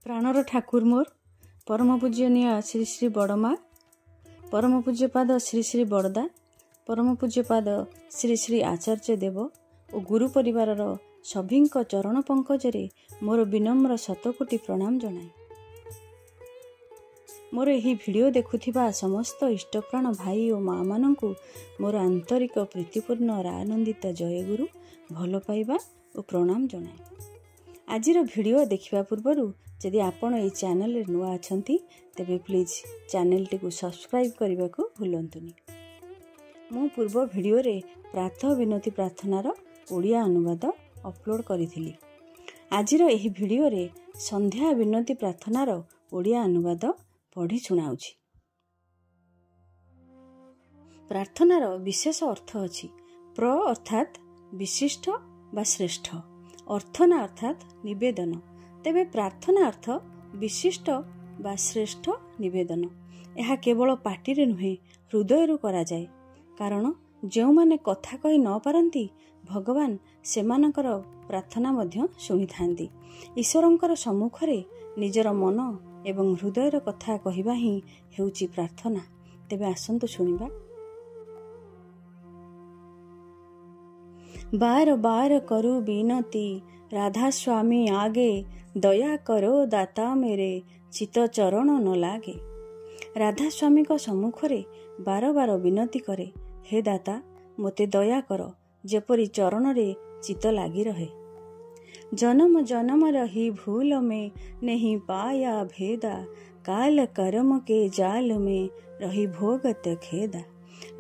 प्राणर ठाकुर मोर परम पूज्यनीय श्री श्री बड़मा, परम पूज्यपाद श्री श्री बड़दा, परम पूज्यपाद श्री श्री आचार्य देव और गुरु परिवार सभी चरण पंकजरे मोर विनम्र शतकोटी प्रणाम जनाए। मोर यही वीडियो देखुथिबा समस्त इष्टप्राण भाई और माँ माननकु मोर आंतरिक प्रीतिपूर्ण और आनंदित जय गुरु भल पाइबा और प्रणाम जनाए। आजिर वीडियो देखिबा पूर्वरु जदि आपण ए चैनल रे नुआ अछंती तेबे प्लीज चैनल टी को सब्सक्राइब करने को भूलंतुनी। मु पूर्व वीडियो रे प्रातः विनती प्रार्थनार ओडिया अनुवाद अपलोड करिथिली। आजिर एही वीडियो रे संध्या विनती प्रार्थनार ओडिया अनुवाद पढ़ी सुनाउछि। प्रार्थनार विशेष अर्थ अछि। प्र अर्थात विशिष्ट बा श्रेष्ठ, अर्थना अर्थात निवेदन। तेबे प्रार्थना अर्थ विशिष्ट बा श्रेष्ठ निवेदन। यह केवल पाटी रे नुहे हृदय करा जाए, कारण जो माने कथा कहि न पारंती भगवान सेमानकर प्रार्थना मध्य शुणी थांती। ईश्वरंकर सम्मुखरे निजर मन एवं हृदय कथा कहिबा ही हेउची प्रार्थना। तेबे आसंतु शुनिबा। बार बार करू विनती राधा स्वामी आगे, दया करो दाता मेरे चित चरण न लागे। राधा स्वामी को सम्मुखरे बार बार विनती करे, हे दाता मोते दया कर, जेपरी चरण रे चित लागी रहे। जन्म जन्म रही भूल में नहीं पाया भेदा, काल कर्म के जाल में रही भोगत खेदा।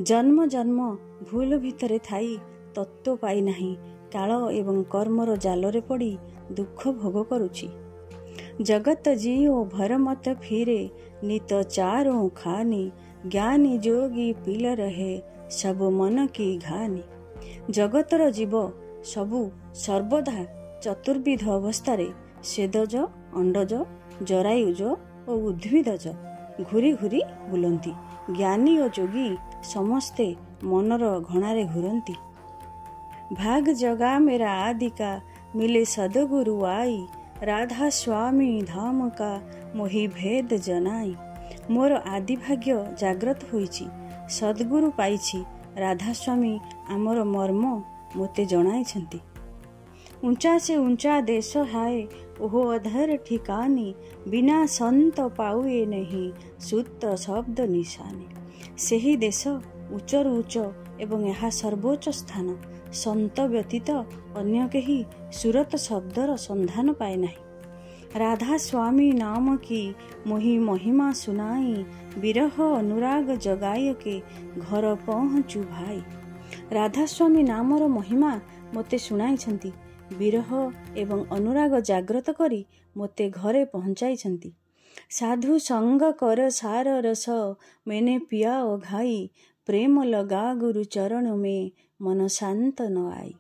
जन्म जन्म भूल भितरे थाई तत्व पाई नहीं, काल एवं कर्मर जाल रे पड़ी दुख भोग करुछि। जगत जीव भरमत फिरे नित चारों खानी, ज्ञानी जोगी पील रहे सब मन की घानी। जगतर जीव सबु सर्वदा चतुर्विध अवस्थारे स्वेदज, अंडज, जरायुज और उद्भिदज घूरी घूरी बुलंती। ज्ञानी और जोगी समस्ते मनर घणारे घूरती। भाग जगा मेरा आदि का मिले सदगुरु आई, राधा स्वामी धाम का मोहि भेद जनाई। मोर आदि भाग्य जाग्रत होईछि, सद्गुरु पाइछि, राधा स्वामी आमर मर्म मोते जनाइछंती। ऊंचा से ऊंचा देश हाय ओहो अधर ठिकानी, बिना संत पाउए नहीं सुत शब्द निशानी। सेही देश उच्चरु उच्च एवं यहा सर्वोच्च स्थान, संत व्यतीत अन्य केही सुरत शब्दर संधान पाए नहीं। राधा स्वामी नाम की मोहि महिमा सुनाई, विरह अनुराग जगाय के घर पहुँचु भाई। राधा स्वामी नामर महिमा मोते सुनाइछंती, विरह एवं अनुराग जाग्रत करी मोते घरे पहुँचाइछंती। साधु संग कर सार रस मैंने पिया ओ घाई, प्रेम लगा गुरु चरण में मन शांत न आई।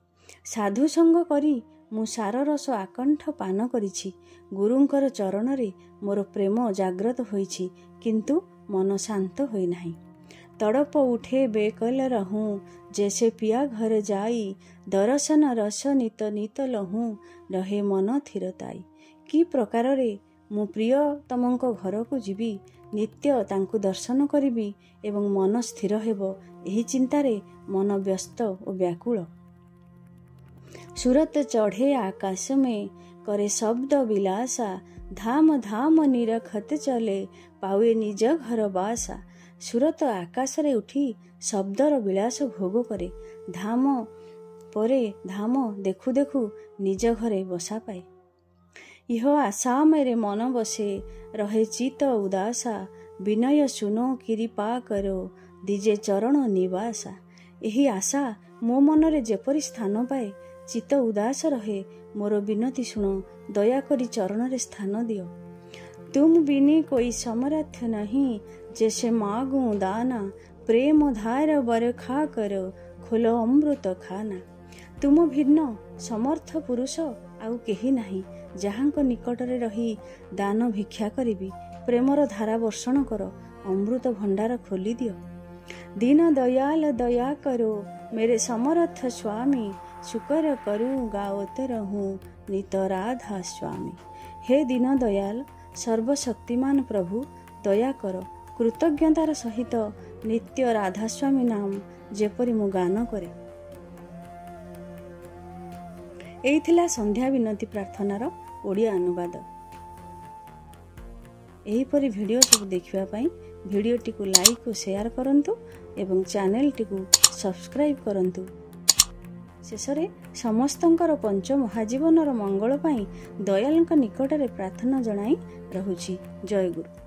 साधु संग करी मु सार रस आकंठ पान करिछि, गुरुंकर चरण रे मोर प्रेम जाग्रत होइछि, किंतु मन शांत होई नाही। तड़प उठे बेकल रहूं जैसे पिया घर जाई, दर्शन रस नित नित लहूं रहे मन थिरताई। कि प्रकार रे मु प्रिय तमंक घर को जीवी, नित्य तांकु दर्शन करिबी एवं मन स्थिर हेबो, एही चिंतारे मन व्यस्त और व्याकुल। सूरत चढ़े आकाश में करे शब्द विलासा, धाम धाम निरखत चले पावे निज घर बासा। सूरत आकाश रे उठी शब्दर विलास भोग करे, धाम परे धाम देखु देखु निज घरे बसा पाए। इह आशा मेरे मन बसे रहे चित उदासा, विनय सुनो कृपा करो दिजे चरण निवासा। एही आशा मो मनरे जेपरि स्थान पाए, चित उदास रहे, मोर विनती सुनो, दया करी चरण रे स्थान दियो। तुम बिनी कोई समर्थ नहीं, जैसे मागू दाना, प्रेम धार बरखा करो खोलो अमृत खाना। तुम भिन्न समर्थ पुरुष आउ केही नाही, जहांक निकटरे रही दान भिक्षा करिबी, प्रेमर धारा वर्षण कर, अमृत भंडार खोली दियो। दीन दयाल दया करो मेरे समर्थ स्वामी, शुकर करूँ गाओत रहूँ नित राधा स्वामी। हे दीन दयाल सर्वशक्तिमान प्रभु दया कर कृतज्ञतार सहित नित्य राधास्वामी नाम जेपरी मु गान करे। एई थिला संध्या विनती प्रार्थनार ओडिया अनुवाद। एहीपरि भिडियो सब देखिवा पई भिडियोटी को लाइक और शेयर करंतु एवं चैनल टी को सब्सक्राइब करंतु। शेषरे समस्तंकर पंच महाजीवनर मंगल पाई दयालंक निकटरे प्रार्थना जणाई रहुछि। जय गुरु।